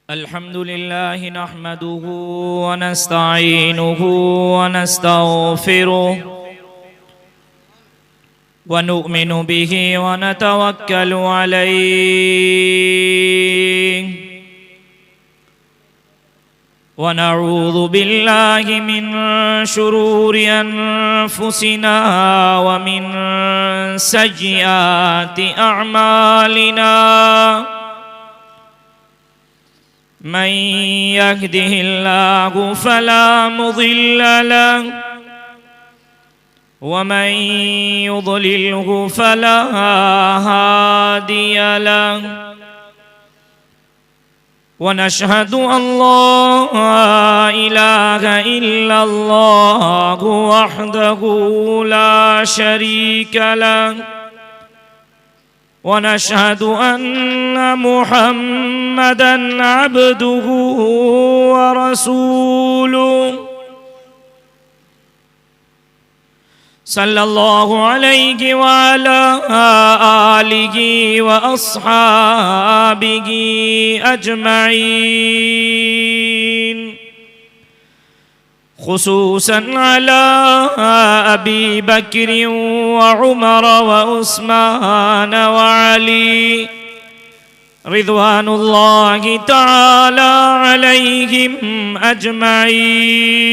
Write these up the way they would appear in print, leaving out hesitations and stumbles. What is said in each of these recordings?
الحمد لله نحمده ونستعينه ونستغفره ونؤمن به ونتوكل عليه ونعوذ بالله من شرور أنفسنا ومن سيئات أعمالنا من يهده الله فلا مضل له ومن يضلله فلا هادي له ونشهد أن لا إله إلا الله وحده لا شريك له ونشهد أن محمدًا عبده ورسوله صلى الله عليه وعلى آله وأصحابه أجمعين خصوصاً على أبي بكر وعمر وعثمان وعلي رضوان الله تعالى عليهم أجمعين.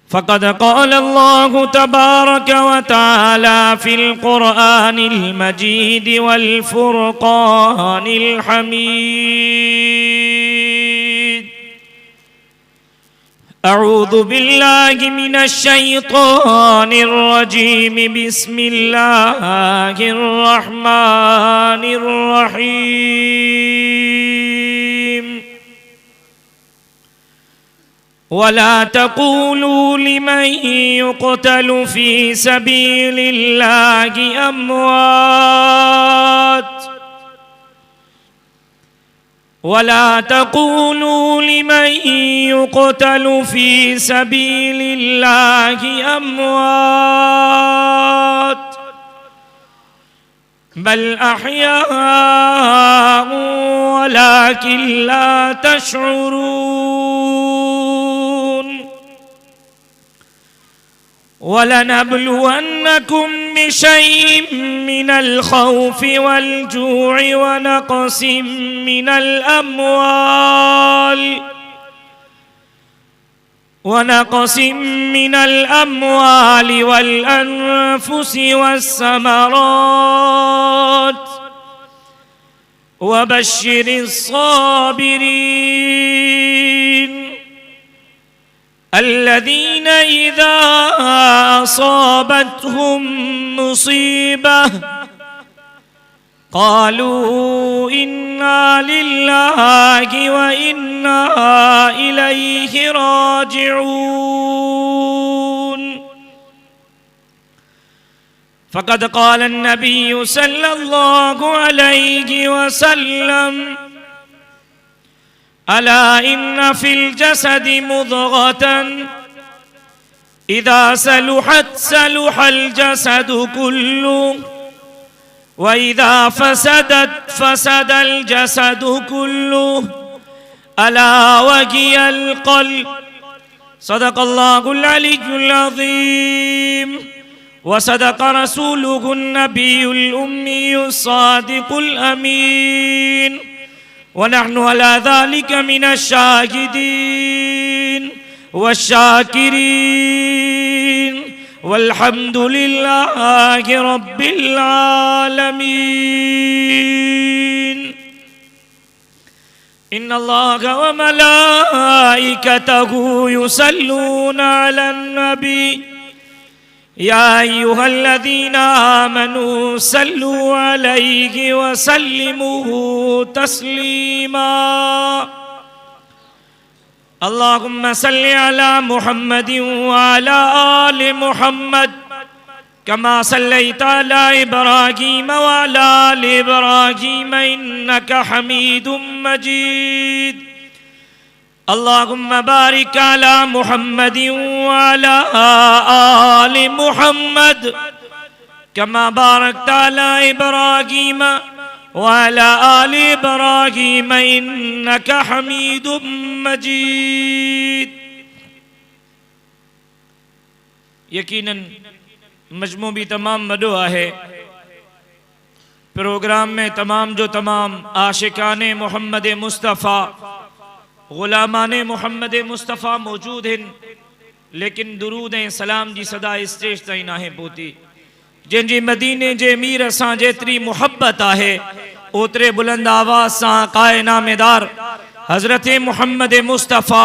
فقد قال الله تبارك وتعالى في القرآن المجيد والفرقان الحميد: أعوذ بالله من الشيطان الرجيم. بسم الله الرحمن الرحيم. ولا تقولوا لمن يقتل في سبيل الله أموات ولا تقولوا لمن يقتل في سبيل الله أموات بل أحياء ولكن لا تشعرون. ولنبلونكم بشيء من الخوف والجوع ونقص من الأموال والأنفس والثمرات وبشر الصابرين الذين إذا أصابتهم مصيبة قالوا إنا لله وإنا إليه راجعون. فقد قال النبي صلى الله عليه وسلم: ألا إن في الجسد مضغة إذا صلحت صلح الجسد كله وإذا فسدت فسد الجسد كله ألا وهي القلب. صدق الله العلي العظيم وصدق رسوله النبي الأمي الصادق الأمين ونحن على ذلك من الشاهدين والشاكرين والحمد لله رب العالمين. إن الله وملائكته يصلون على النبي يا أيها الذين آمنوا صلوا عليه وسلموا تسليما. اللهم صل على محمد وعلى آل محمد كما صليت على إبراهيم وعلى آل إبراهيم إنك حميد مجيد. اللهم بارك على محمد وعلى آل محمد كما باركت على إبراهيم वअला आलि इब्राहीम इन्नका हमीदुम मजीद। यकीनन मजमू भी तमाम वॾो आहे। प्रोग्राम में तमाम जो तमाम आशिकाने मोहम्मद मुस्तफ़ा ग़ुलामाने मोहम्मद मुस्तफ़ा मौजूद हैं, लेकिन दुरूद ऐं सलाम जी सदा स्टेज ताईं नाहे पहुती। जंहिंजी मदीने जे मीर सां जेतिरी मुहब्बत आहे, ओतिरे बुलंद आवाज़ सां क़ाए नामेदार हज़रत मोहम्मद मुस्तफ़ा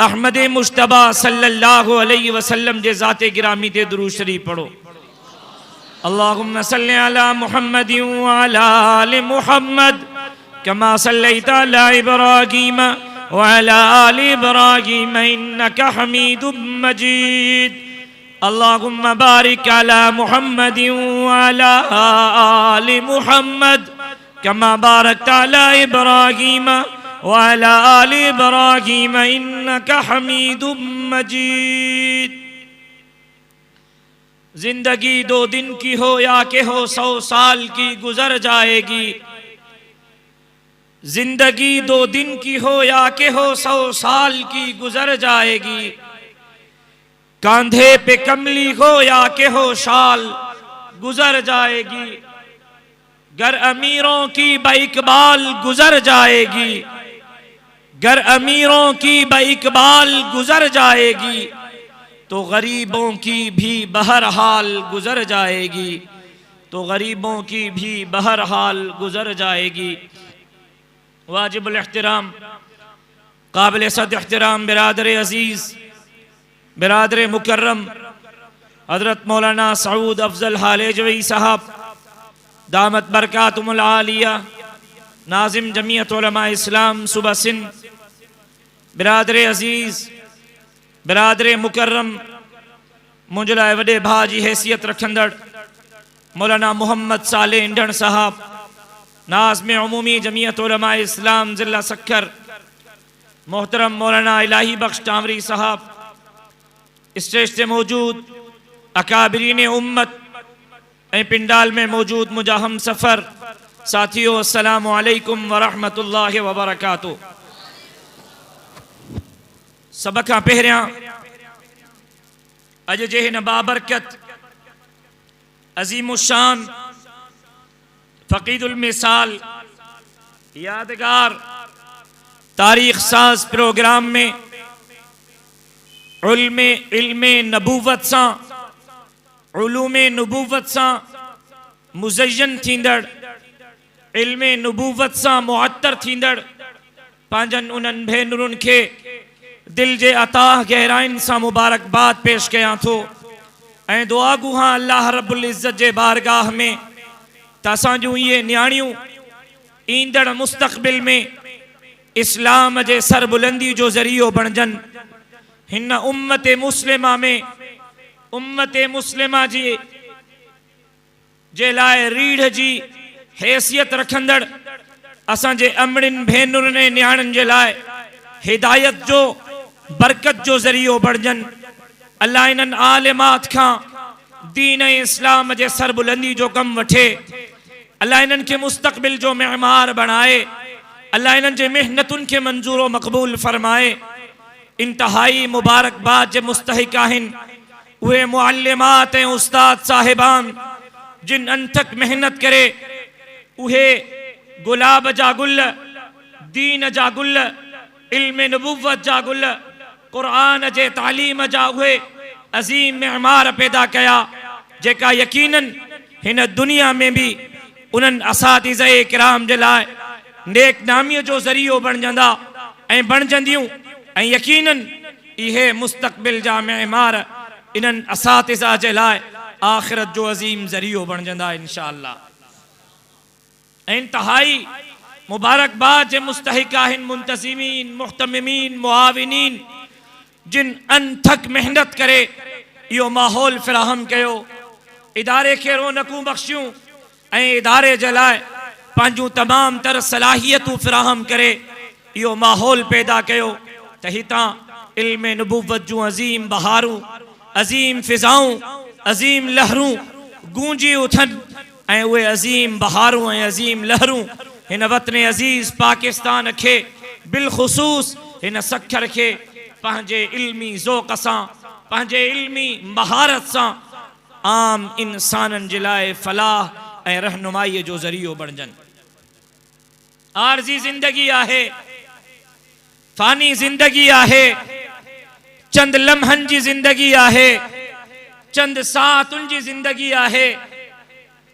अहमद मुश्तबा सल्लल्लाहु अलैहि वसल्लम जे ज़ाते गिरामी ते दुरूद शरीफ पढ़ो। अल्लाहुम्मा सल्लि अला मुहम्मद व अला आलि मुहम्मद कमा सल्लैता अला इब्राहीम व अला आलि इब्राहीम इन्नका हमीदुम मजीद। अल्लाहुम्मा बारिक अला मुहम्मद व अला आलि मुहम्मद कमा बारकता अला इब्राहीम व अला आलि इब्राहीम इन्नका हमीदुम मजीद। जिंदगी 2 दिन की हो या कि हो 100 साल की गुजर जाएगी। जिंदगी 2 दिन की हो या कि हो 100 साल की गुजर जाएगी। कांधे पे कमली हो या कि हो शाल गुजर जाएगी। गर अमीरों की बाइकबाल गुजर जाएगी। गर अमीरों की बाइकबाल गुजर जाएगी, तो गरीबों की भी बहरहाल गुजर जाएगी। तो गरीबों की भी बहरहाल गुजर जाएगी। वाजिबुल एहतराम काबिल सद एहतराम बिरादर अजीज़ बिरादर मुकर्रम हज़रत मौलाना सऊद अफजल हालेजवी साहब दामत बरकातुमुल आलिया नाजिम जमीयत उलमा इस्लाम सुबह सिंध, बिरादर अजीज़ बिरादर मुकर्रम मुंहिंजे लाइ वॾे भाउ जी हैसियत रखंदड़ मौलाना मोहम्मद साले इंडण साहब नाज़िम उमूमी जमीयत उलमा इस्लाम ज़िला सक्खर, मोहतरम मौलाना इलाही बख्श टांवरी साहब, स्टेज से मौजूद अकाबरीन उम्मत ए पिंडाल में मौजूद मुंहिंजा हम सफ़र साथियों, अस्सलामु अलैकुम व रहमतुल्लाहि व बरकातुहू। सब खां पहिरियां अॼु जे हिन बाबरकत अज़ीमुशान फ़क़ीदुल मिसाल यादगार तारीख़ साज प्रोग्राम में इल्मे नबूवत सां उलूमे नबूवत सां मुज़य्यन थींदड़, इल्मे नबूवत सां मुअत्तर थींदड़ पंहिंजनि उन्हनि भेनरुनि खे दिल जे अताह गहराइन सां मुबारकबाद पेश कयां थो ऐं दुआ गुहां अल्लाह रब्बुल इज़्ज़त जे बारगाह में त असां जूं इहे न्याणियूं ईंदड़ मुस्तक़बिल में इस्लाम जे सरबुलंदी जो ज़रियो बणजनि। हिन उम्मत मुस्लिमा में उम्मत मुस्लिमा जी जे लाइ रीढ़ जी हैसियत रखंदड़ असांजे अमड़िन भेनरुनि ऐं न्याणियुनि जे लाइ हिदायत जो बरकत जो ज़रियो बणजनि। अल्लाह इन्हनि आलिमात खां दीन ऐं इस्लाम जे सरबुलंदी जो कमु वठे। अल्लाह इन्हनि खे मुस्तक़बिल जो मेहमार बणाए। अल्लाह इन्हनि जे मेहनतुनि खे मंज़ूर व मक़बूल फरमाए। इंतहाई मुबारकबाद जे मुस्तहिक़ आहिनि उहे मुअल्लिमात ऐं उस्ताद साहिबान जिन अनथक मेहनत करे उहे गुलाब जा गुल, दीन जा गुल, इल्म नबूवत जा गुल, क़ुरान जे तालीम जा उहे अज़ीम मेहमार पैदा कया जेका यकीनन हिन दुनिया में भी उन्हनि असातिज़े किराम जे लाइ नेक नामीअ जो ज़रियो बणजंदा ऐं बणजंदियूं ऐं यकीनन इहे मुस्तक़बिल जा मेहमार इन्हनि असातिज़ा जे लाइ आख़िरत जो अज़ीम ज़रियो बणजंदा इंशाअल्लाह। इंतहाई मुबारकबाद जे मुस्तहिक़ आहिनि मुंतज़िमीन, मुहतमिमीन, मुआविनीन जिन अनथक मेहनत करे इहो माहौल फ़राहम कयो, इदारे खे रौनकूं बख़्शियूं ऐं इदारे जे लाइ पंहिंजूं तमाम तर सलाहियतूं फ़राहम करे इहो माहौल पैदा कयो त हितां इल्म नबूवत जूं अज़ीम बहारूं, अज़ीम फ़िज़ाऊं, अज़ीम लहरूं गूंजी उथनि ऐं उहे अज़ीम बहारूं ऐं अज़ीम लहरूं हिन वतन अज़ीज़ पाकिस्तान खे बिलख़ुसूस हिन सखर खे पंहिंजे इल्मी ज़ौक़ सां पंहिंजे इल्मी महारत सां आम इंसाननि जे लाइ फलाह ऐं रहनुमाईअ जो ज़रियो बणजनि। आरज़ी ज़िंदगी आहे, फ़ानी ज़िंदगी आहे, चंद लम्हनि जी ज़िंदगी आहे, चंद सातुनि जी ज़िंदगी आहे।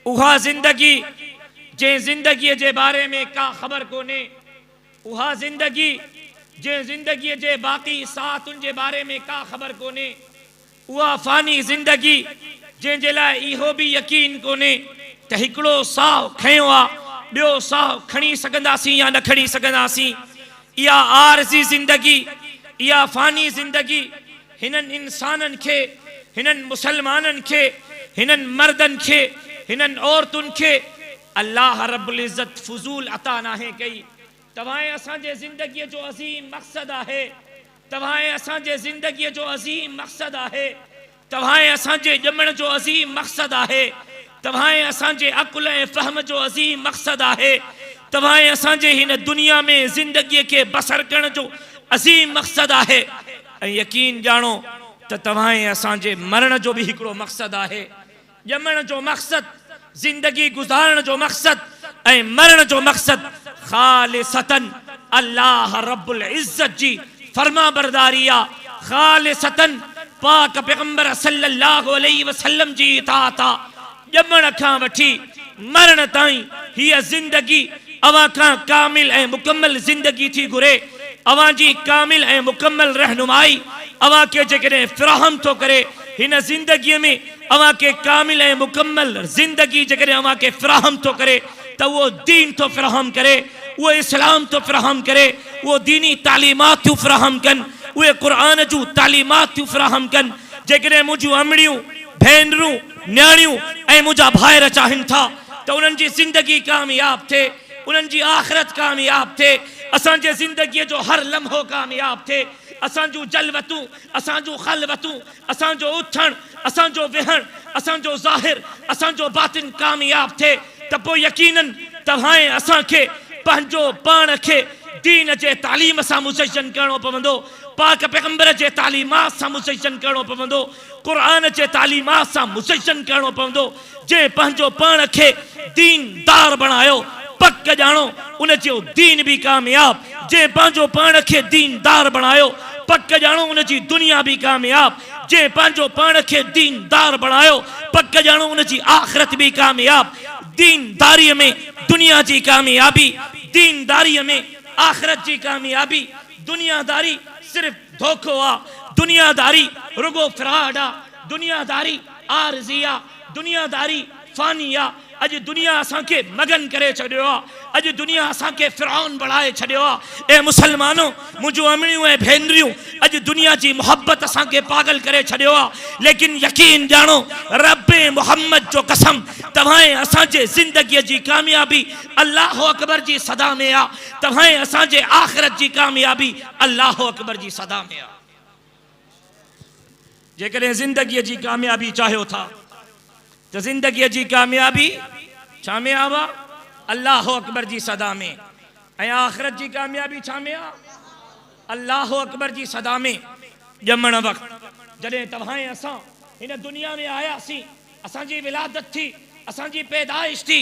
उहा ज़िंदगी जंहिं ज़िंदगीअ जे बारे में का ख़बर कोन्हे, उहा ज़िंदगी जंहिं ज़िंदगीअ जे बाक़ी सातुनि जे बारे में का ख़बर कोन्हे, उहा फ़ानी ज़िंदगी जंहिंजे लाइ इहो बि यकीन कोन्हे त हिकिड़ो साहु खयो आहे, ॿियो साहु खणी सघंदासीं या न खणी सघंदासीं। इहा आरज़ी ज़िंदगी, इहा फ़ानी ज़िंदगी हिननि इंसाननि खे, हिननि मुसलमाननि खे, हिननि मर्दनि खे, हिननि औरतुनि खे अल्लाह रब्बुल इज़्ज़त फ़ुज़ूल अता नाहे कई। तव्हां असांजे ज़िंदगीअ जो अज़ीम मक़सदु आहे, तव्हां असांजे ज़िंदगीअ जो अज़ीम मक़सदु आहे, तव्हां असांजे ॼमण जो अज़ीम मक़सदु आहे, तव्हां असांजे अक़ुल ऐं फ़हम जो अज़ीम मक़सदु आहे, तव्हां असांजे हिन दुनिया में ज़िंदगीअ खे बसर करण जो अज़ीम मक़सदु आहे। ऐं यकीन ॼाणो त तव्हां असांजे मरण जो बि हिकिड़ो मक़सदु आहे। ॼमण जो मक़सदु, ज़िंदगी गुज़ारण जो मक़सदु ऐं मरण जो मक़सदु ख़ालिसतन अल्लाह रब्बुल इज़्ज़त जी फरमा बरदारी आहे। ख़ालिसतन पाक पैगंबर सल्लल्लाहु अलैहि वसल्लम जी इताअत आहे। ॼमण खां वठी मरण ताईं हीअ ज़िंदगी अवां खां कामिल ऐं मुकम्मल ज़िंदगी थी घुरे। अवां जी कामिल ऐं मुकम्मल रहनुमाई अवां खे जेकॾहिं फ़राहम थो करे, हिन ज़िंदगीअ में अवां खे कामिल ऐं मुकम्मल ज़िंदगी जेकॾहिं अवां खे फ़राहम थो करे त उहो दीन थो फ़राहम करे, उहो इस्लाम थो फ़राहम करे, उहो दीनी तालीमात थियूं फ़राहम कनि, उहे क़ुर जूं तालीमात थियूं फ़राहम कनि। जेकॾहिं मुंहिंजूं अमड़ियूं, भेनरूं, न्याणियूं ऐं मुंहिंजा भाइर चाहिनि था त उन्हनि जी ज़िंदगी कामयाब थिए, उन्हनि जी आख़िरत कामयाब थिए, असांजे ज़िंदगीअ जो हर लम्हो कामयाब थिए, असांजूं जलवतूं, असांजूं ख़लवतूं, असांजो उथणु, असांजो विहणु, असांजो ज़ाहिर, असांजो बातिन कामयाब थिए त पोइ यकीनन तव्हां असांखे पंहिंजो पाण खे दीन जे तालीम सां मुज़य्यन करणो पवंदो, पाक पैगंबर जे तालीमात सां मुज़य्यन करणो पवंदो, क़ुर जे तालीमात सां मुज़य्यन करणो पवंदो। जंहिं पंहिंजो पाण खे दीनदार बणायो, पक ॼाणो उन जो दीन बि कामयाब। जंहिं पंहिंजो पाण खे दीनदार बणायो, पक ॼाणो उन जी दुनिया बि कामयाब। जंहिं पंहिंजो पाण खे दीनदार बणायो, पक ॼाणो उन जी आख़िरत बि कामयाब। दीनदारीअ में दुनिया जी कामयाबी, दीनदारीअ में आख़िरत जी कामयाबी। दुनियादारी सिर्फ़ धोखो आहे, दुनियादारी रुगो फ्रॉड आहे, दुनियादारी आरज़ी आहे, दुनियादारी फ़ानी आहे। अॼु दुनिया असांखे मगन करे छॾियो आहे, अॼु दुनिया असांखे फ़िरऔन बणाए छॾियो आहे। ए मुसलमानो, मुंहिंजूं अमड़ियूं ऐं भेनरियूं, अॼु दुनिया जी मोहब्बत असांखे पागल करे छॾियो आहे। लेकिन यकीन ॼाणो, रब्बे मोहम्मद जो कसम, तव्हां असांजे ज़िंदगीअ जी कामयाबी अल्लाह अकबर जी सदा में आहे। तव्हां असांजे आख़िरत जी कामयाबी अल्लाह अकबर जी सदा में आहे। जेकॾहिं ज़िंदगीअ जी कामयाबी चाहियो था त ज़िंदगीअ जी कामयाबी छा में आहे? अल्लाह अकबर जी सदा में। ऐं आख़िरत जी कामयाबी छा में आहे? अल्लाह अकबर जी सदा में। ॼमण वक़्तु जॾहिं तव्हां असां हिन दुनिया में आयासीं, असांजी विलादत थी, असांजी पैदाइश थी,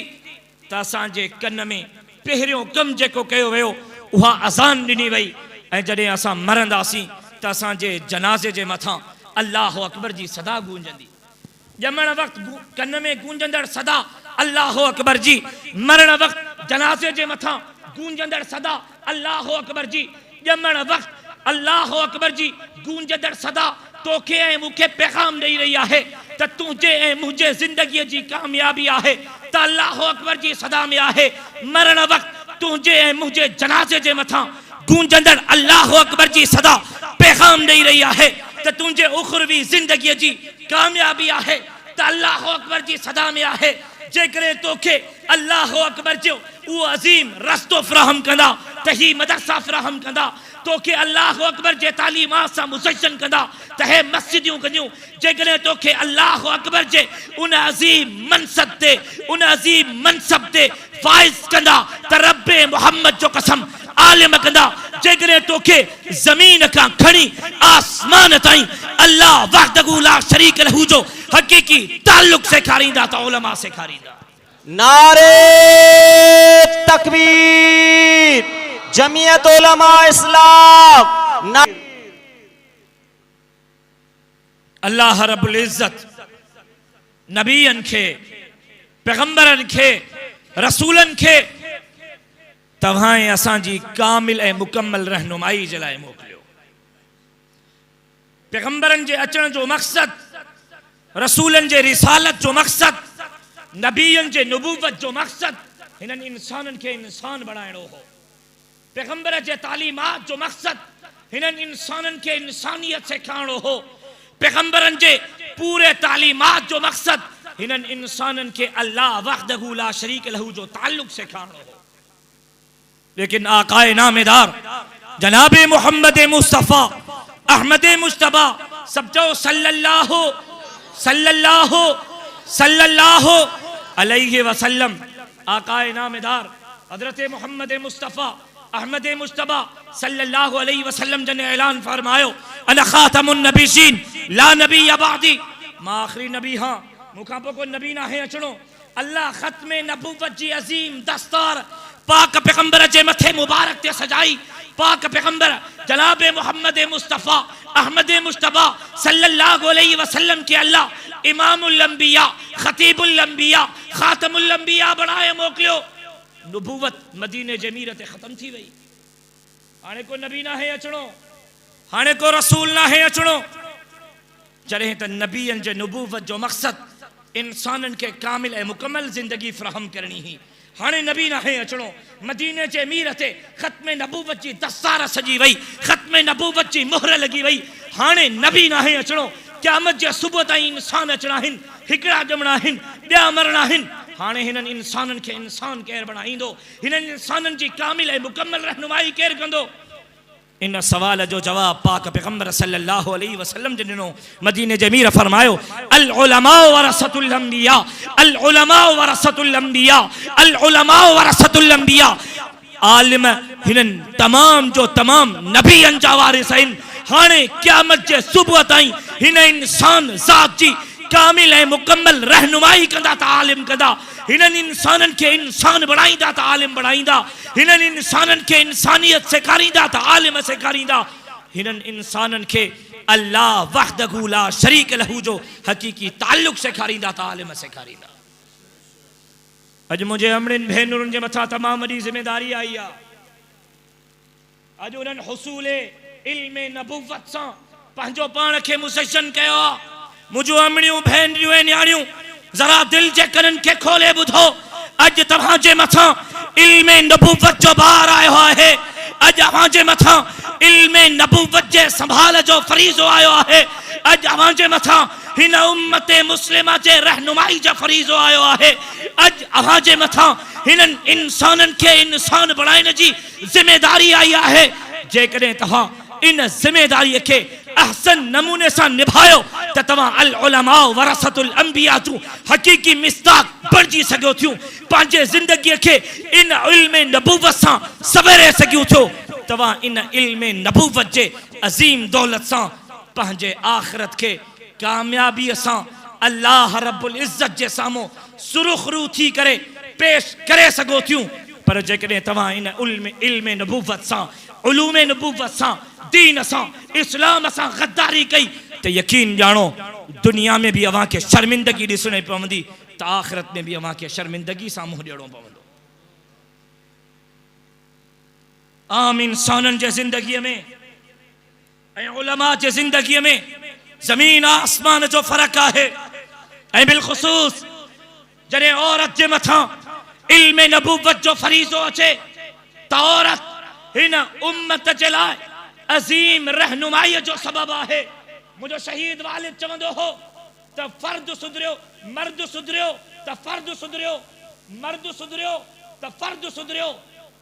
त असांजे कन में पहिरियों कमु जेको कयो वियो उहा अज़ान ॾिनी वई। ऐं जॾहिं असां मरंदासीं त असांजे जनाज़े जे मथां अल्लाह अकबर जी सदा गूंजंदी। ॼमण वक़्तु कन में गूंजंदड़ सदा अल्लाह अकबर जी, मरण वक़्तु जनाज़े जे मथां गूंजंदड़ सदा अल्लाह अकबर जी। ॼमण वक़्तु अल्लाह अकबर जी गूंजंदड़ सदा तोखे ऐं मूंखे पैगाम ॾेई रही आहे त तुंहिंजे ऐं मुंहिंजे ज़िंदगीअ जी कामयाबी आहे त अल्लाह अकबर जी सदा में आहे। मरण वक़्तु तुंहिंजे ऐं मुंहिंजे जनाज़े जे मथां गूंजंदड़ अल्लाह अकबर जी सदा पैगाम ॾेई रही आहे त तुंहिंजे उखरवी ज़िंदगीअ जी कामयाबी आहे त अल्लाह अकबर जी सदा में आहे। जेकॾहिं तोखे अल्लाह अकबर जो उहो अज़ीम रस्तो फ़राहम कंदा त ही मदरसा फ़राहम कंदा, तो के अल्लाह अकबर जे तालीमात सां मुज़य्यन कंदा त हे मस्जिदियूं कंदियूं। जेकॾहिं तोखे अल्लाह अकबर जे उन अज़ीम मनसब ते उन अज़ीम मनसब ते फाइज़ कंदा त रब्बे मोहम्मद जो कसम आलिम कंदा। जेकॾहिं तोखे ज़मीन खां खणी आसमान ताईं अल्लाह वहदहू ला शरीक लहू जो हक़ीक़ी ताल्लुक़ सेखारींदा त उलमा सेखारींदा। नारे तकबीर, जमीयत उलमा इस्लाम। अल्लाह रब्बुल इज्जत नबीयन खे, पैगंबरन खे, रसूलन खे तव्हां असांजी कामिल ऐं मुकम्मल रहनुमाई जे लाइ मोकिलियो। पैगंबरन जे अचण जो मक़सद, रसूलन जे रिसालत जो मक़सद, नबीयन जे नबूवत जो मक़सद हिननि इंसाननि खे इंसान बणाइणो हो। पैगंबर जे तालीमात जो मक़सद हिननि इंसाननि खे इंसानियत सेखारिणो हो। पैगंबरन जे पूरे तालीमात जो मक़सद हिननि इंसाननि खे अल्लाह वहदहू ला शरीक लहू जो ताल्लुक़ सेखारिणो हो। लेकिन आकाए नामेदार जनाबे मोहम्मद मुस्तफ़ा अहमद मुश्तबा सब जो सल्लल्लाहु सल्लल्लाहु सल्लल्लाहु अलैहि वसल्लम, आकाए नामेदार हजरत मोहम्मद मुस्तफ़ा अहमद मुश्तबा सल्लल्लाहु अलैहि वसल्लम जने ऐलान फरमायो अना खातमुन नबीयीन ला नबी बादी, मां आखिरी नबी हां, मुखां पोइ कोई नबी ना है अचणो। अल्लाह ख़त्मे नबूवत जी अज़ीम दस्तार पाक पैगंबर जे मथे मुबारक ते सजाई। पाक पैगंबर जनाब मोहम्मद मुस्तफ़ा अहमद मुश्तबा सल्लल्लाहु अलैहि वसल्लम के अल्लाह इमामुल अंबिया, खतीबुल अंबिया, खातमुल अंबिया बनाए मोकिलियो। नबूवत मदीने जे मीर ते ख़त्म थी वई। हाणे को नबी ना है अचणो, हाणे को रसूल ना है अचणो। जॾहिं त नबीयन जे नबूवत जो मक़सद इंसानन के कामिल ऐं मुकम्मल ज़िंदगी फ़राहम करणी ही। हाणे नबी ना है अचणो। मदीने जे मीर ते ख़त्मे नबूवत जी दस्तार सजी वई, ख़त्मे नबूवत जी मोहर लगी वई। हाणे नबी ना है अचणो। क़यामत जे सुबुह ताईं इंसान अचणा आहिनि, हिकिड़ा ॼमणा आहिनि, ॿिया मरणा आहिनि। हाणे हिननि इंसाननि खे इंसान केरु बणाईंदो? हिननि इंसाननि जी कामिल ऐं मुकम्मल रहनुमाई केरु कंदो? इन सवाल जो जवाब पाक पैगंबर सल्लल्लाहु अलैहि वसल्लम जे ॾिनो। मदीने जे मीर फरमायो अल उलमा वरसतुल अंबिया, अल उलमा वरसतुल अंबिया, अल उलमा वरसतुल अंबिया। आलिम हिननि तमाम जो तमाम नबीयन जा वारिस आहिनि। हाणे क़यामत जे सुबुह ताईं हिन इंसान ज़ात जी कामिल ऐं मुकम्मल रहनुमाई कंदा त आलिम कंदा। हिननि इंसाननि खे इंसान बणाईंदा त आलिम बणाईंदा। हिननि इंसाननि खे इंसानियत सेखारींदा त आलिम सेखारींदा। हिननि इंसाननि खे अल्लाह वहदहू ला शरीक लहू जो हक़ीक़ी ताल्लुक़ सेखारींदा त आलिम सेखारींदा। अॼु मुंहिंजे अमड़िन भेनरुनि जे मथां तमामु वॾी ज़िमेदारी आई आहे। अॼु उन्हनि हुसूले इल्मे नबूवत सां पंहिंजो पाण खे मुज़य्यन कयो आहे। मुंहिंजूं अमड़ियूं भेनरियूं ऐं न्याणियूं ज़रा दिल जे कननि खे खोले ॿुधो। अॼु तव्हांजे मथां इल्मे नबूवत जो बार आयो आहे। अॼु अव्हांजे मथां इल्मे नबूवत जे संभाल जो फरीज़ो आयो आहे। अॼु अव्हांजे मथां हिन उम्मत मुस्लिमा जे रहनुमाई जो फरीज़ो आयो आहे। अॼु अव्हांजे मथां हिननि इंसाननि खे इंसान बणाइण जी ज़िमेदारी आई आहे। जेकॾहिं तव्हां इन ज़िमेदारीअ खे अहसन नमूने सां निभायो त तव्हां अल उलमा वरसतुल अंबिया जूं हक़ीक़ी मिस्ताक बणिजी सघो थियूं। पंहिंजे ज़िंदगीअ खे इन इल्मे नबूवत सां सवेरे सघियो थियो। तव्हां इन इल्मे नबूवत जे अज़ीम दौलत सां पंहिंजे आख़िरत खे कामयाबीअ सां अल्लाह रब्बुल इज़्ज़त जे साम्हूं सुरुख़रू थी करे पेश करे सघो थियूं। पर जेकॾहिं तव्हां इन इल्मे नबूवत सां, उलूमे नबूवत सां, दीन सां, इस्लाम सां गद्दारी कई त यकीन ॼाणो दुनिया में भी अव्हां खे शर्मिंदगी ॾिसणी पवंदी त आख़िरत में भी अव्हां खे शर्मिंदगी सां मुंहुं ॾियणो पवंदो। आम इंसाननि जे ज़िंदगीअ में ऐं उलमा जे ज़िंदगीअ में ज़मीन आसमान जो फ़र्क़ु आहे। ऐं बिलख़ुसूस जॾहिं औरत जे मथां इल्मे नबूवत जो फरीज़ो अचे त औरत हिन उम्मत जे लाइ अज़ीम रहनुमाई जो सबब आहे। मुझो शहीद वालिद चवंदो हो त फर्द सुधरियो, मर्द सुधरियो त फर्द सुधरियो, मर्द सुधरियो त फर्द सुधरियो,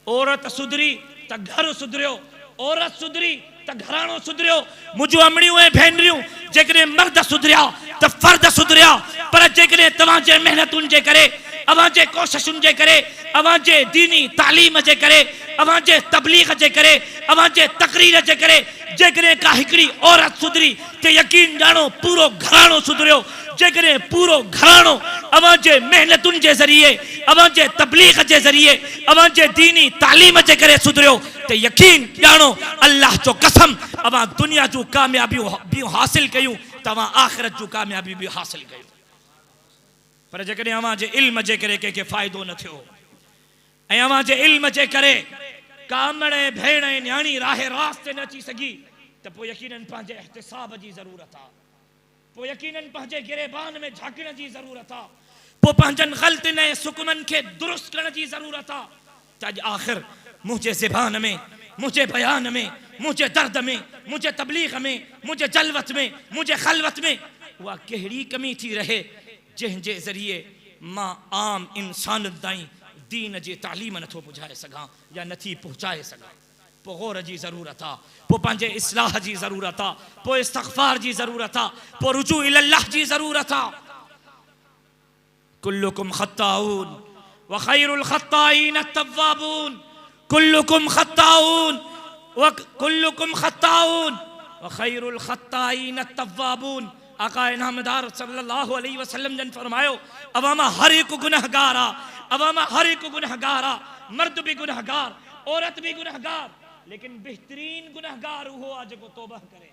औरत सुधरी त घर सुधरियो, औरत सुधरी त घराणो सुधरियो। मुझो अमड़ियों ऐं भेनरियूं जेकॾहिं मर्द सुधरिया त फर्द सुधरिया। पर जेकॾहिं तव्हांजे महिनतुनि जे करे, अवांजे कोशिशुनि जे करे, अवांजे दीनी तालीम जे करे, अवांजे तबलीग जे करे, अवांजे तकरीर जे करे जेकॾहिं का हिकिड़ी औरत सुधरी त यकीन ॼाणो पूरो घराणो सुधरियो। जेकॾहिं पूरो घराणो अवांजे महिनतुनि जे ज़रिए, अवांजे तबलीग जे ज़रिए, अवांजे दीनी तालीम जे करे सुधरियो त यकीन ॼाणो अल्लाह जो कसम अवां दुनिया जूं कामयाबियूं हासिल कयूं, तव्हां आख़िरत जूं कामयाबी बि हासिल कयूं। पर जेकॾहिं अवांजे इल्म जे करे कंहिंखे फ़ाइदो न थियो ऐं अवांजे इल्म जे करे कामड़ ऐं भेण ऐं न्याणी राह रास्त ते न अची सघी त पोइ यकीनन पंहिंजे एहतिसाब जी ज़रूरत आहे। पोइ यकीनन पंहिंजे गिरेबान में झांकण जी ज़रूरत आहे। पोइ पंहिंजनि ग़लतियुनि ऐं सुकुमनि खे दुरुस्त करण जी ज़रूरत आहे त अॼु आख़िर मुंहिंजे ज़बान में, मुंहिंजे बयान में, मुंहिंजे दर्द में, मुंहिंजे तबलीग में, मुंहिंजे जलवत में, मुंहिंजे ख़लवत में उहा कहिड़ी कमी थी रहे जंहिंजे ज़रिए मां आम इंसाननि ताईं दीन जी तालीम नथो पुॼाए सघां या नथी पहुचाए सघां। पोइ गौर जी ज़रूरत आहे, पोइ पंहिंजे इस्लाह जी ज़रूरत आहे, पोइ इस्तग़फ़ार जी ज़रूरत आहे, पोइ रुजू इलल्लाह जी ज़रूरत आहे। कुल्लुकुम ख़त्ताऊन व ख़ैरुल ख़त्ताईन अत-तव्वाबून। कुल्लुकुम ख़त्ताऊन व कुल्लुकुम ख़त्ताऊन व ख़ैरुल ख़त्ताईन अत-तव्वाबून। आका इनामदार सल्लल्लाहु अलैहि वसल्लम जन फरमायो अवामा हर एक गुनहगार आ, अवामा हर एक गुनहगार आ। मर्द भी गुनहगार, औरत भी गुनहगार, लेकिन बेहतरीन गुनहगार उहो आ जेको तौबह करे।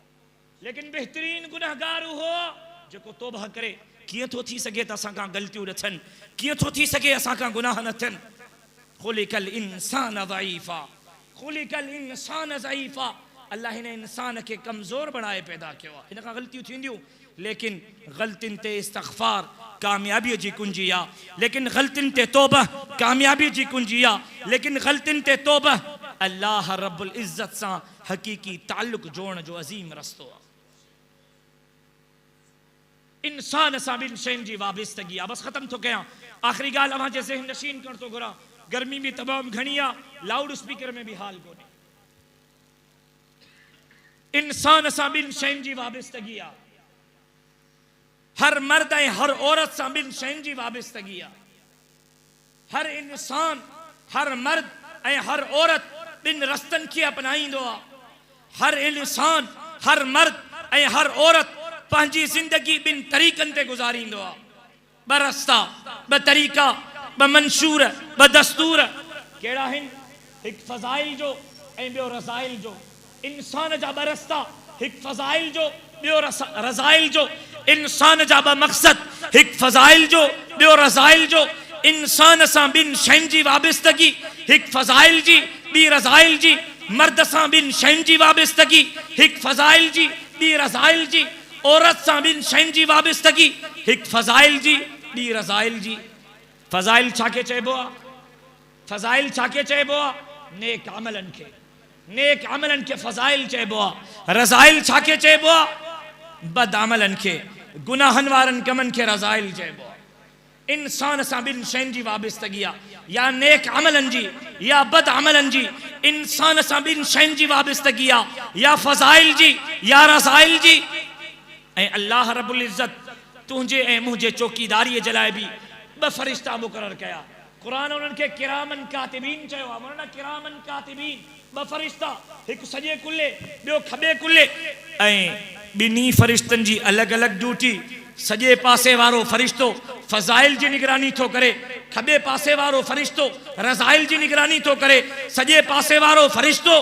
लेकिन बेहतरीन गुनहगार उहो जेको तौबह करे। कीअं थो थी सघे त असां खां ग़लतियूं न थियनि? कीअं थो थी सघे असां खां गुनाह न थियनि? ख़ुलिक़ल इंसान ज़ईफ़ा, ख़ुलिक़ल इंसान ज़ईफ़ा। अल्लाह हिन इंसान खे कमज़ोर बणाए पैदा कयो आहे। हिन खां ग़लतियूं थींदियूं, लेकिन ग़लतियुनि ते इस्तग़फ़ार कामयाबीअ जी कुंजी आहे। लेकिन ग़लतियुनि ते तौबह कामयाबी जी कुंजी आहे। लेकिन ग़लतियुनि ते तौबह अल्लाह रब्बुल इज़्ज़त सां हक़ीक़ी ताल्लुक़ जोड़न जो अज़ीम रस्तो आहे। इंसान सां ॿिनि शयुनि जी वाबस्तगी आहे। बसि ख़तम थो कयां, आख़िरी ॻाल्हि अव्हांजे ज़हन नशीन करण थो घुरां। गर्मी बि तमामु घणी आहे, लाउड स्पीकर में बि हाल कोन्हे। इंसान सां ॿिनि शयुनि जी वाबस्तगी आहे। हर मर्द ऐं हर औरत सां ॿिनि शयुनि जी वाबस्तगी आहे। हर इंसान, हर मर्द ऐं हर औरत ॿिनि रस्तनि खे अपनाईंदो आहे। हर इंसान, हर मर्द ऐं हर औरत पंहिंजी ज़िंदगी ॿिनि तरीक़नि ते गुज़ारींदो आहे। ॿ रस्ता, ॿ तरीक़ा, ॿ मंशूर, ॿ दस्तूर। कहिड़ा आहिनि? हिकु फ़ज़ाइल जो ऐं ॿियो रज़ाइल जो। इंसान जा ॿ रस्ता, हिकु फ़ज़ाइल जो, ॿियो रज़ाइल जो। इंसान जा ॿ मक़सद, हिकु फ़ज़ाइल जो, ॿियो रज़ाइल जो। इंसान सां ॿिनि शयुनि जी वाबस्तगी, हिकु फ़ज़ाइल जी, ॿी रज़ाइल जी। मर्द सां ॿिनि शयुनि जी वाबस्तगी, हिकु फ़ज़ाइल जी, ॿी रज़ाइल जी। औरत सां ॿिनि शयुनि जी वाबस्तगी, हिकु फ़ज़ाइल जी, ॿी रज़ाइल जी। फ़ज़ाइल छा खे चइबो आहे? फ़ज़ाइल छा खे चइबो आहे? नेक अमलनि खे। नेक अमलनि खे फ़ज़ाइल चइबो आहे। रज़ाइल छा खे चइबो आहे? बद अमलनि खे, गुनाहनि वारनि कमनि खे रज़ाइल चइबो आहे। इंसान सां ॿिनि शयुनि जी वाबस्तगी आहे, या नेक अमलनि जी या बद अमलनि जी। इंसान सां ॿिनि शयुनि जी वाबस्तगी आहे, या फ़ज़ाइल जी या रज़ाइल जी। ऐं अल्लाह रब्बुल इज़्ज़त तुंहिंजे ऐं मुंहिंजे चौकीदारीअ जे लाइ बि ॿ फ़रिश्ता मुक़ररु कया। क़ुरान उन्हनि खे किरामन कातिबीन चयो आहे। माना किरामन कातिबीन, ॿ फ़रिश्ता, हिकु सॼे कुल्हे, ॿियो खॿे कुल्हे। ऐं ॿिन्ही फ़रिश्तनि जी अलॻि अलॻि ड्यूटी। सॼे पासे वारो फ़रिश्तो फ़ज़ाइल जी निगरानी थो करे, खॿे पासे वारो फ़रिश्तो रज़ाइल जी निगरानी थो करे। सॼे पासे वारो फ़रिश्तो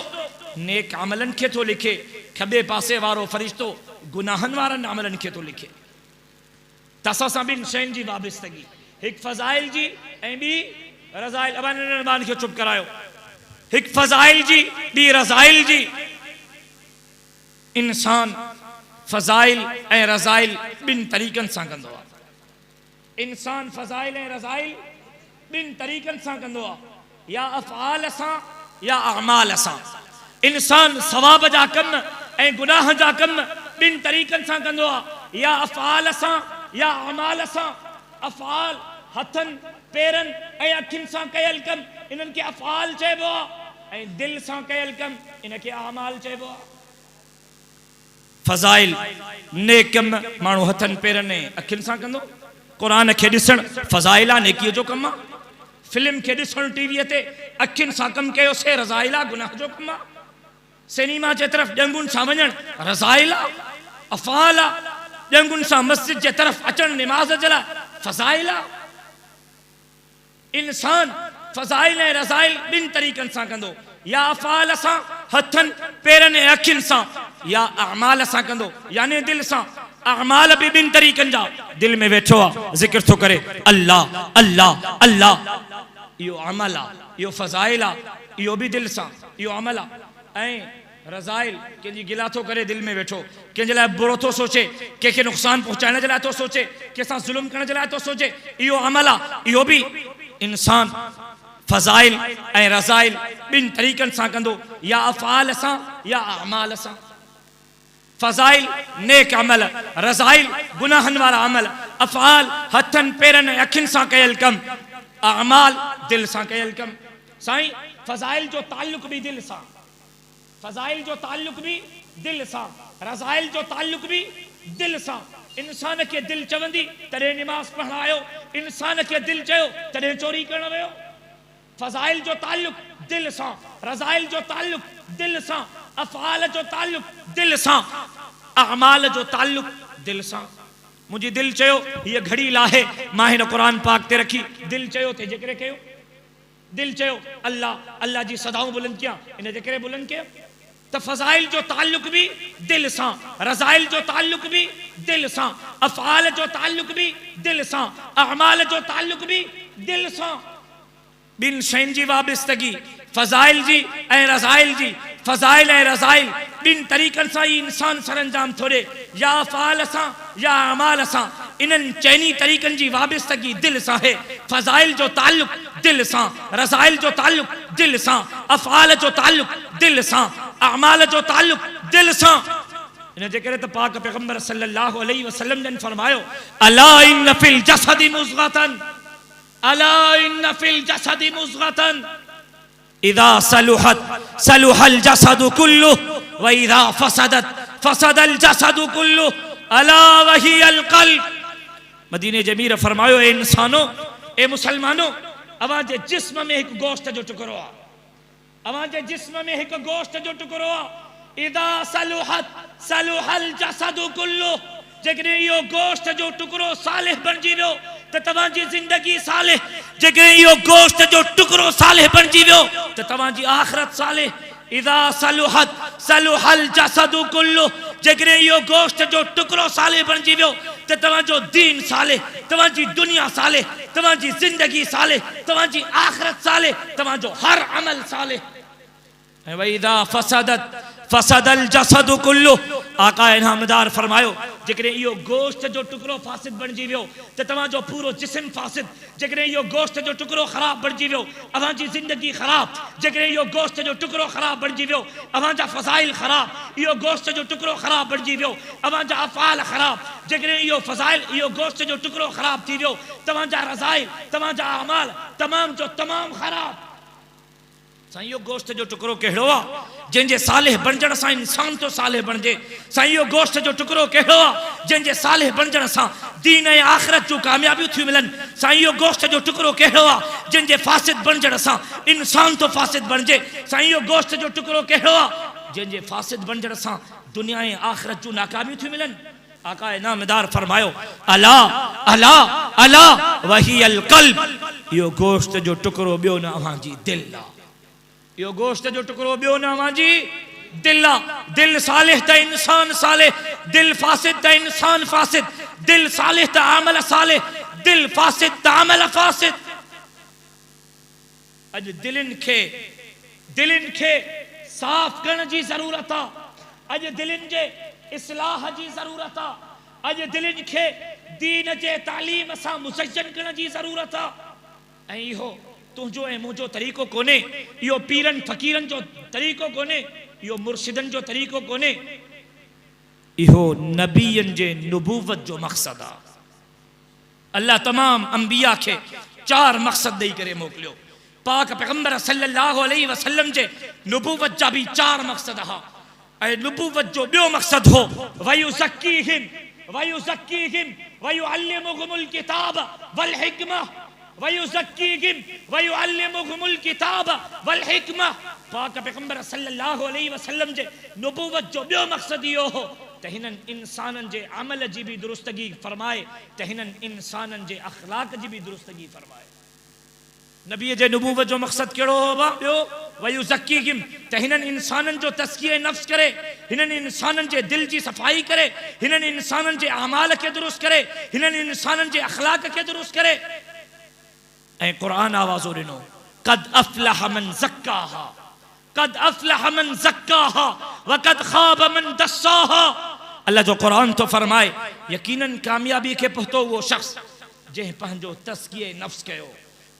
नेक अमलनि खे थो लिखे, खॿे पासे वारो फ़रिश्तो गुनाहनि वारनि अमलनि खे थो लिखे। त असां सां ॿिनि शयुनि जी वाबस्तगी, हिकु फ़ज़ाइल जी ऐं ॿी रज़ाइल। अब ॿारनि खे चुप करायो। हिकु फ़ज़ाइल जी, ॿी रज़ाइल जी। इंसान फ़ज़ाइल ऐं रज़ाइल ॿिनि तरीक़नि सां कंदो आहे। इंसान फ़ज़ाइल ऐं रज़ाइल ॿिनि तरीक़नि सां कंदो आहे, या अफ़आल सां या अमाल सां। इंसान सवाब जा कम ऐं गुनाह जा कम ॿिनि तरीक़नि सां कंदो आहे, या अफ़आल सां या अमाल सां। अफ़आल हथनि, पेरनि ऐं अखियुनि सां कयल कम, इन्हनि खे अफ़आल चइबो आहे। ऐं दिल सां कयल कम इनखे आमाल चइबो आहे। फज़ाइल नेक कम माण्हू हथनि पेरनि ऐं अखियुनि सां कंदो। क़ुरान खे ॾिसण फज़ाइल आहे, नेकीअ जो कमु आहे। फिल्म खे ॾिसण टीवीअ ते अखियुनि सां कमु कयोसीं, रज़ाइल आहे, गुनाह जो कमु आहे। सिनेमा जे तरफ़ ॼंगुनि सां वञणु रज़ाइल आहे, अफ़ाल आहे। ॼंगुनि सां मस्जिद जे तरफ़ अचणु निमाज़ जे लाइ फज़ाइल आहे। इंसान फज़ाइल ऐं रज़ाइल ॿिनि तरीक़नि सां कंदो, या अफ़ाल सां हथनि पेरनि ऐं अखियुनि सां, या अमाल सां कंदो यानी दिल सां। अमाल बि ॿिनि तरीक़नि जा, दिल में वेठो आहे ज़िक्र थो करे अल्लाह अल्लाह अल्लाह, इहो अमल आहे, इहो फज़ाइल आहे, इहो बि दिल सां, इहो अमल आहे। ऐं रज़ाइल कंहिंजी गिला थो करे, दिल में वेठो कंहिंजे लाइ बुरो थो सोचे, कंहिंखे नुक़सान पहुचाइण जे लाइ थो सोचे, कंहिंसां ज़ुल्म करण जे लाइ थो सोचे, इहो अमल आहे। इहो बि इंसान फज़ाइल ऐं रज़ाइल ॿिनि तरीक़नि सां कंदो, या अफ़ाल सां या अमाल सां। फज़ाइल नेक अमल, रज़ाइल गुनाहनि वारा अमल। अफ़ाल हथनि पेरनि ऐं अखियुनि सां कयल कम, अमाल दिल सां कयल कम। साईं फज़ाइल जो ताल्लुक़ बि दिल सां, फज़ाइल जो ताल्लुक़ बि दिल सां, रज़ाइल जो ताल्लुक़ बि दिल सां। इंसान खे दिल चवंदी तॾहिं निमाज़ पढ़ण आयो, इंसान खे दिल चयो तॾहिं चोरी करण वियो। फज़ाइल जो ताल्लुक़ दिल सां, रज़ाइल जो ताल्लुक़ दिल सां, अफ़आल जो ताल्लुक़ दिल सां, अमाल जो ताल्लुक़ दिल सां। मुंहिंजी दिल चयो हीअ घड़ी लाहे, मां हिन क़ुरान पाक ते रखी, दिल चयो ते ज़िक्र कयो। दिल चयो अल्लाह अल्लाह जी सदाऊं बुलंद किया, इन जे करे बुलंद कयो। तो फज़ाइल जो ताल्लुक़ भी दिल सां, रज़ाइल जो ताल्लुक़ भी दिल सां, अफ़आल जो ताल्लुक़ भी दिल सां, अमाल जो ताल्लुक़ भी दिल सां। बिन शयुनि जी वाबस्तगी फज़ाइल जी ऐं रज़ाइल जी, फज़ाइल ऐं रज़ाइल बिन तरीक़नि सां ई इंसान सरअंजाम थो ॾे, या अफ़आल सां या अमाल सां। इन्हनि चइनी तरीक़नि जी वाबस्तगी दिल सां है। फज़ाइल जो ताल्लुक़ दिल सां, रज़ाइल जो ताल्लुक़ दिल सां, अफ़आल जो ताल्लुक़ दिल सां, अमाल जो ताल्लुक़ दिल सां। इन जे करे त पाक पैगंबर सल्लल्लाहु अलैहि वसल्लम जन फरमायो, अला इन फिल जसदी मुज़गतन, अला इन फिल जसदी मुज़गतन, इदा सलुहत सलुहल जसदु कुल्लु व इदा फसदत फसदल जसदु कुल्लु अला वहियल क़ल्ब। मदीने जमीर फरमायो, ए इंसानो, ए मुसलमानो, अवां जे जिस्म में एक गोश्त जो टुकड़ो आ, अवां जे जिस्म में एक गोश्त जो टुकड़ो आ। इदा सलुहत सलुहल जसदु कुल्लु, जेकॾहिं इहो गोश्त जो टुकड़ो सालिह बणिजी वियो त तव्हांजी ज़िंदगी सालिह, जेकॾहिं इहो गोश्त जो टुकड़ो सालिह बणिजी वियो त तव्हांजी आख़िरत सालिह। इदा सलुहत सलुहल जसदु कुल्लु, जेकॾहिं इहो गोश्त जो टुकड़ो सालिह बणिजी वियो त तव्हांजो दीन सालिह, तव्हांजी दुनिया सालिह, तव्हांजी ज़िंदगी सालिह, तव्हांजी आख़िरत सालिह, तव्हांजो हर अमल सालिह। ऐं वइदा फसदत फसदल जसदु कुल्लु, आका इनामदार फरमायो, जेकॾहिं इहो गोश्त जो टुकड़ो फासिद बणिजी वियो त तव्हांजो पूरो जिस्म फासिद, जेकॾहिं इहो गोश्त जो टुकड़ो ख़राब बणिजी वियो अव्हांजी ज़िंदगी ख़राब, जेकॾहिं इहो गोश्त जो टुकड़ो ख़राब बणिजी वियो अव्हांजा फज़ाइल ख़राब, इहो गोश्त जो टुकड़ो ख़राब बणिजी वियो अव्हांजा अफ़आल ख़राब, जेकॾहिं इहो फज़ाइल इहो गोश्त जो टुकड़ो ख़राब थी वियो तव्हांजा रज़ाइल तव्हांजा अमाल तमाम जो तमाम ख़राब। साईं इहो गोश्त जो टुकड़ो कहिड़ो आहे जंहिंजे सालिह बणजण सां इंसान तो सालिह बणिजे। साईं इहो गोश्त जो टुकड़ो कहिड़ो आहे जंहिंजे सालिह बणजण सां दीन ऐं आख़िरत जूं कामयाबियूं थियूं मिलनि। साईं इहो गोश्त जो टुकड़ो कहिड़ो आहे जंहिंजे फासिद बणजण सां इंसान तो फासिद बणिजे। साईं इहो गोश्त जो टुकड़ो कहिड़ो आहे जंहिंजे फासिद बणजण सां दुनिया ऐं आख़िरत जूं नाकामियूं थियूं मिलनि। आका इनामदार फरमायो, अला अला अला वहियल क़ल्ब, इहो गोश्त जो टुकड़ो ॿियो न अव्हांजी दिल आहे। यो गोश्त जो टुकड़ो ॿियो न अव्हांजी दिल आहे। दिल सालिह त इंसान सालिह, दिल फासिद त इंसान फासिद, दिल सालिह त अमल सालिह, दिल फासिद त अमल फासिद। अॼु दिलनि खे साफ़ करण जी ज़रूरत आहे, अॼु दिलनि जे इस्लाह जी ज़रूरत आहे, अॼु दिलनि खे दीन जे तालीम सां मुज़य्यन करण जी ज़रूरत आहे। ऐं इहो तुंहिंजो ऐं मुंहिंजो तरीक़ो कोन्हे, इहो पीरनि फ़क़ीरनि जो तरीक़ो कोन्हे, इहो मुर्शिदनि जो तरीक़ो कोन्हे, इहो नबीयनि जे नुबूवत जो मक़सद आहे। अल्लाह तमाम अंबिया खे 4 मक़सद ॾेई करे मोकिलियो। पाक पैगंबर सल्लल्लाहु अलैहि वसल्लम जे नुबुवत जा भी 4 मक़सद हा। ऐं नुबुवत जो ॿियो मक़सद हो वयुज़क्कीहिम वयुअल्लिमुहुमुल किताब वल हिकमा वयुज़क्कीहिम वयुअल्लिमुहुमुल किताब वल हिकमा। पाक पैगंबर सल्लल्लाहु अलैहि वसल्लम जे नुबुवत जो ॿियो मक़सद इहो हो त हिननि इंसाननि जे अमल जी बि दुरुस्तगी फरमाए, त हिननि इंसाननि जे अख़लाक जी बि दुरुस्तगी फरमाए। नबी जे नुबुवत जो मक़सद कहिड़ो हो? ॿियो वयुज़क्कीहिम, त हिननि इंसाननि जो तज़किये नफ़्स करे, हिननि इंसाननि जे दिल जी सफ़ाई करे, हिननि इंसाननि जे अमाल खे दुरुस्त करे, हिननि इंसाननि जे अख़लाक खे दुरुस्त करे। ऐं क़ुरान आवाज़ो ॾिनो क़द अफ़लह मन ज़क्काहा क़द अफ़लह मन ज़क्काहा व क़द ख़ाब मन दस्साहा। अल्लाह जो क़ुरान तो फरमाए यकीनन कामयाबी खे पहुतो उहो शख़्स जंहिं पंहिंजो तज़किये नफ़्स कयो।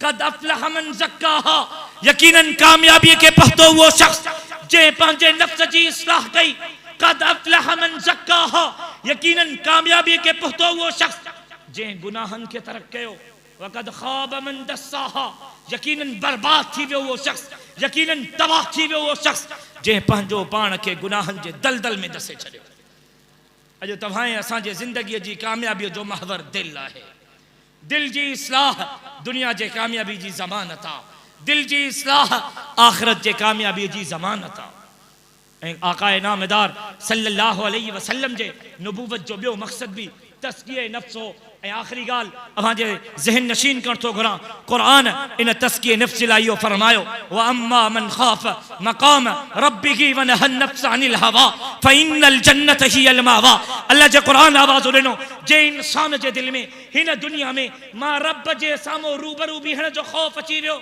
क़द अफ़लह मन ज़क्काहा, यकीनन कामयाबी खे पहुतो उहो शख़्स जंहिं पंहिंजे नफ़्स जी इस्लाह कई। क़द अफ़लह मन ज़क्काहा, यकीनन कामयाबी खे पहुतो उहो शख़्स जंहिं गुनाहनि खे तरक कयो। वक़द ख़ाब मन दस्साहा, यकीनन बर्बाद थी वियो उहो शख़्स, यकीनन तबाह थी वियो उहो शख़्स जंहिं पंहिंजो पाण खे गुनाहनि जे दलदल में दसे छॾियो। अॼु तव्हां असांजे ज़िंदगीअ जी कामयाबीअ जो महवर दिलि आहे। दिल जी इस्लाह दुनिया जे कामयाबी जी ज़मानत आहे। दिल जी इस्लाह आख़िरत जे कामयाबी जी ज़मानत आहे। ऐं आक़ाए नामदार सल्लल्लाहु अलैहि वसल्लम जे नुबुवत जो ॿियो मक़सद बि तज़किये नफ़्स हो। ऐं आख़िरी ॻाल्हि अव्हांजे ज़हन नशीन करण थो घुरां, क़ुरान इन तज़किये नफ़्स जे लाइ इहो फरमायो व अम्मा मन ख़ाफ़ मक़ाम रब्बिही व नहा नफ़्स अनिल हवा फ़इन्नल जन्नत हियल मावा। अल्लाह जे क़ुरान आवाज़ो ॾिनो जे इंसान जे दिलि में हिन दुनिया में मां रब जे साम्हूं रूबरू बीहण जो ख़ौफ़ अची वियो।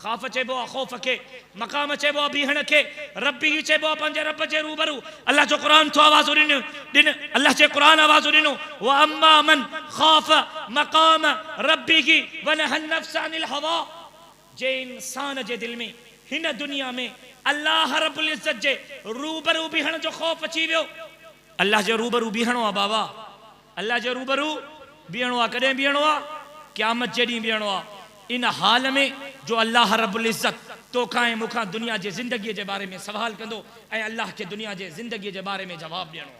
ख़ौफ़ चइबो आहे ख़ौफ़ खे, मक़ाम चइबो आहे बीहण खे, रब्बी चइबो आहे पंहिंजे रब जे रूबरू। अल्लाह जो क़ुरान तो आवाज़ो ॾिनो अल्लाह जे क़ुरान आवाज़ो ॾिनो व अम्मा मन ख़ाफ़ मक़ाम रब्बिही व नहा नफ़्स अनिल हवा। जे इंसान जे दिलि में हिन दुनिया में अल्लाह रब्बुल इज़्ज़त जे रूबरू बीहण जो ख़ौफ़ अची वियो। अल्लाह जे रूबरू बीहणो आहे बाबा, अल्लाह जे रूबरू बीहणो आहे। कॾहिं बीहणो आहे? क़यामत जे ॾींहुं बीहणो आहे। इन हाल में जो अल्लाह रब्बुल इज़्ज़त तोखां ऐं मूंखां दुनिया जे ज़िंदगीअ जे बारे में सवाल कंदो ऐं अल्लाह खे दुनिया जे ज़िंदगीअ जे बारे में जवाबु ॾियणो आहे।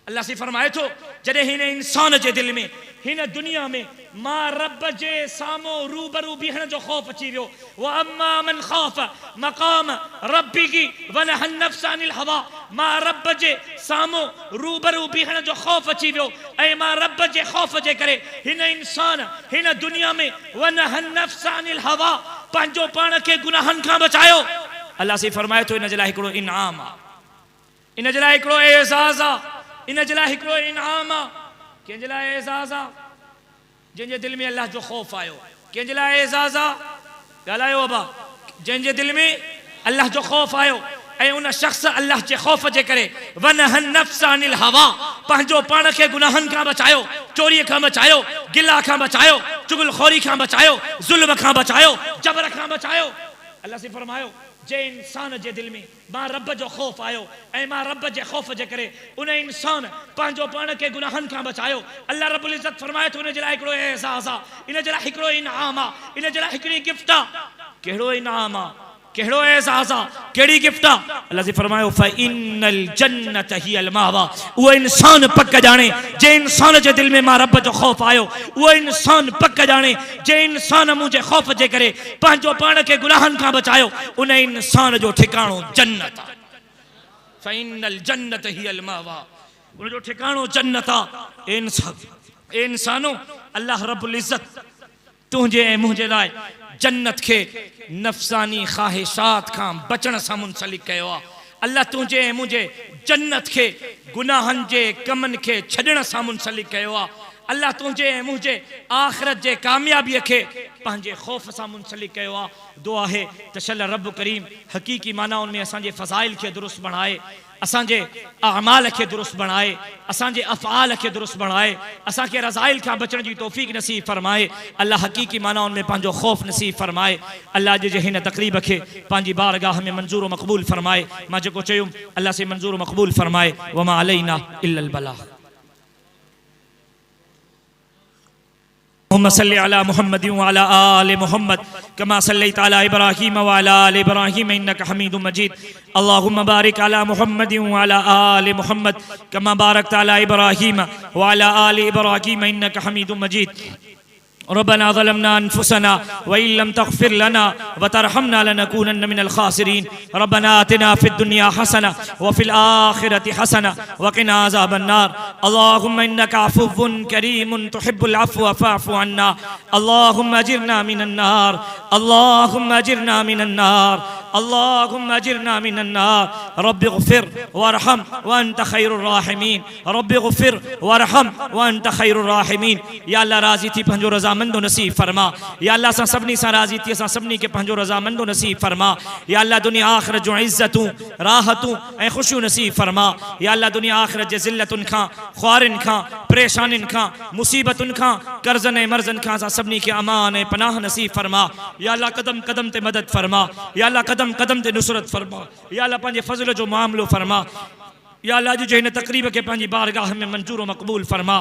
अल्लाह से फरमाए थो जॾहिं हिन इंसान जे दिलि में हिन दुनिया में मां रब जे साम्हूं रूबरू बीहण जो ख़ौफ़ अची वियो। व अम्मा मन ख़ाफ़ मक़ाम रब्बिही व नहा नफ़्स अनिल हवा, मां रब जे साम्हूं रूबरू बीहण जो ख़ौफ़ अची वियो ऐं मां रब जे ख़ौफ़ जे करे हिन इंसान हिन दुनिया में व नहा नफ़्स अनिल हवा पंहिंजो पाण खे गुनाहनि खां बचायो। अल्लाह से फरमाए थो इन जे लाइ हिकिड़ो इनाम आहे, इन जे लाइ हिकिड़ो एज़ाज़ आहे, इन जे लाइ हिकिड़ो इनाम आहे। कंहिंजे लाइ एज़ाज़ आहे? जंहिंजे दिलि में अल्लाह जो ख़ौफ़ आयो। कंहिंजे लाइ एज़ाज़ आहे? ॻाल्हायो अबा। जंहिंजे दिलि में अल्लाह जो ख़ौफ़ आयो ऐं उन शख़्स अल्लाह जे ख़ौफ़ जे करे वनहन नफ़्स अनिल हवा पंहिंजो पाण खे गुनाहनि खां बचायो, चोरीअ खां बचायो, गिला खां बचायो, चुगलखोरी खां बचायो, ज़ुल्म खां बचायो, जबर खां बचायो। अल्लाह से फरमायो जे इंसान जे दिलि में मां रब जो ख़ौफ़ आयो ऐं मां रब जे ख़ौफ़ जे करे उन इंसान पंहिंजो पाण खे गुनाहनि खां बचायो। अल्लाह रब्बुल इज़्ज़त फरमाए थो इन जे लाइ हिकिड़ो एज़ाज़ आहे, इन जे लाइ हिकिड़ो इनाम आहे, इन जे लाइ हिकिड़ी गिफ्ट आहे। कहिड़ो इनाम आहे? कहिड़ो एज़ाज़ आहे? कहिड़ी गिफ्ट आहे? अल्लाह से फरमायो फ़इन्नल जन्नत हियल मावा। उहो इंसान पक ॼाणे जे इंसान जे दिलि में मां रब जो ख़ौफ़ आयो, उहो इंसान पक ॼाणे जे इंसान मुंहिंजे ख़ौफ़ जे करे पंहिंजो पाण खे गुनाहनि खां बचायो, उन इंसान जो ठिकाणो जन्नत आहे। फ़इन्नल जन्नत हियल मावा, उनजो ठिकाणो जन्नत आहे। इंसानो अल्लाह रब्बुल इज़्ज़त तुंहिंजे ऐं मुंहिंजे लाइ जन्नत खे नफ़्सानी ख़्वाहिशात खां बचण सां मुंसलिक कयो आहे। अल्लाह तुंहिंजे ऐं मुंहिंजे जन्नत खे गुनाहनि जे कमनि खे छॾण सां मुंसलिक कयो आहे। अल्लाह तुंहिंजे ऐं मुंहिंजे आख़िरत जे कामयाबीअ खे पंहिंजे ख़ौफ़ सां मुंसलिक कयो आहे। दुआ आहे त शल रब करीम हक़ीक़ी मानाउनि में असांजे फ़ज़ाइल खे दुरुस्त बणाए, असांजे अमाल खे दुरुस्त बणाए, असांजे अफ़आल खे दुरुस्त बणाए, असांखे रज़ाइल खां बचण जी तौफ़ीक़ नसीब फरमाए। अल्लाह हक़ीक़ी मानाउनि में पंहिंजो ख़ौफ़ नसीब फरमाए। अल्लाह जे हिन तक़रीब खे पंहिंजी बारगाह में मंज़ूर मक़बूल फरमाए। मां जेको चयुमि अल्लाह से मंज़ूर मक़बूल फरमाए। वमा अलैना इल्लल बलाग़। اللهم صل على محمد وعلى آل محمد كما صليت على إبراهيم وعلى آل إبراهيم إنك حميد مجيد اللهم بارك على محمد وعلى آل محمد كما باركت على إبراهيم وعلى آل إبراهيم إنك حميد مجيد ربنا ظلمنا أنفسنا وإن لم تغفر لنا وترحمنا لنكونن من الخاسرين ربنا آتنا في الدنيا حسنة وفي الآخرة حسنة وقنا عذاب النار اللهم إنك عفو كريم تحب العفو فاعف عنا اللهم أجرنا من النار اللهم أجرنا من النار اللهم أجرنا من النار رب اغفر وارحم وأنت خير الراحمين رب اغفر وارحم وأنت خير الراحمين या अल्लाह राज़ी थी पंहिंजो रज़ामंदो नसीब फरमा या अल्लाह असां सभिनी सां राज़ी थी असां सभिनी खे पंहिंजो रज़ामंदो नसीब फरमा या अल्लाह दुनिया आख़िरत जो इज़्ज़तूं राहतूं ऐं ख़ुशियूं नसीब फरमा या अल्लाह दुनिया आख़िरत जे ज़िल्लतुनि खां ख़्वारिन खां परेशानियुनि खां मुसीबतुनि खां कर्ज़नि ऐं मर्ज़नि खां असां सभिनी खे अमान ऐं पनाह नसीब फरमा या अल्लाह कदम कदम ते मदद फरमा या अल्लाह कदम कदम ते नुसरत फरमा या अल्लाह पंहिंजे फज़ल जो मामलो फरमा या अल्लाह अॼु जो हिन तक़रीब खे पंहिंजी बारगाह में मंजूर मक़बूल फरमा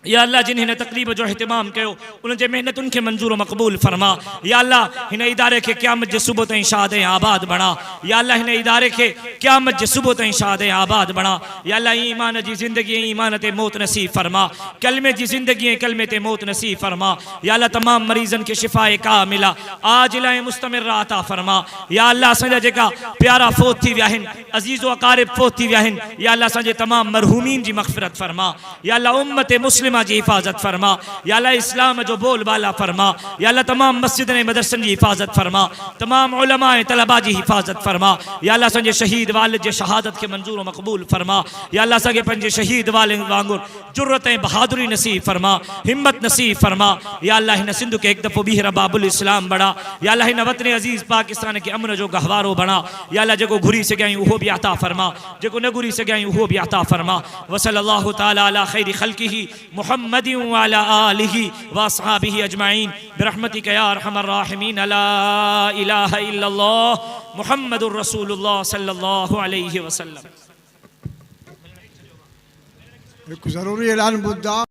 या अल्लाह जिन हिन तक़रीब जो अहतमाम कयो उन जे महिनतुनि खे मंजूर मक़बूल फरमा या अल्लाह हिन इदारे खे क़यामत जे सुबुह ताईं शाद ऐं आबाद बणा या अल्लाह हिन इदारे खे क़यामत जे सुबुह ताईं शाद ऐं आबाद बणा या अल्लाह ईमान जी ज़िंदगी ऐं ईमान ते मौत नसीब फरमा कलमे जी ज़िंदगी ऐं कलमे ते मौत नसीब फरमा या अल्लाह तमाम मरीज़नि खे शिफ़ाए कामिला आजिला ऐं मुस्तमिर अता फरमा या अल्लाह असांजा जेका प्यारा फ़ौत थी विया आहिनि अज़ीज़ व अक़ारिब फ़ौत थी विया आहिनि या अल्लाह असांजे तमाम मरहूमीन जी मग़फ़िरत फरमा या अल्लाह उम्मत मुस्लिमा जी हिफ़ाज़त फरमा या अल्लाह इस्लाम जो बोलबाला फरमा या अल्लाह तमाम मस्जिद ऐं मदरसनि जी हिफ़ाज़त फरमा तमाम उलमा ऐं तलबा जी हिफ़ाज़त फरमा या अल्लाह असांजे शहीद वालिद जे शहादत खे मंजूर मक़बूल फरमा या अल्लाह असांखे पंहिंजे शहीद वालिद वांगुरु जुर्रत ऐं बहादुरी नसीब फरमा हिम्मत नसीब फरमा या अल्लाह हिन सिंध खे हिकु दफ़ो ॿीहर बाबुल इस्लाम बणा या अल्लाह हिन वतन अज़ीज़ पाकिस्तान खे अमन जो गहवारो बणा या अल्लाह जेको घुरी सघियायूं उहो बि अता फरमा जेको न घुरी सघियायूं उहो बि अता फरमा वसल्लल्लाहु तआला अला खैरि ख़ल्क़िही मुहम्मद वाला आलिही वअस्हाबिही अजमाइन बिरहमतिका या अरहमर राहिमीन ला इलाहा इल्लल्लाह मुहम्मदुर रसूलुल्लाह सल्लल्लाहु अलैहि वसल्लम। एक ज़रूरी ऐलान ॿुधा।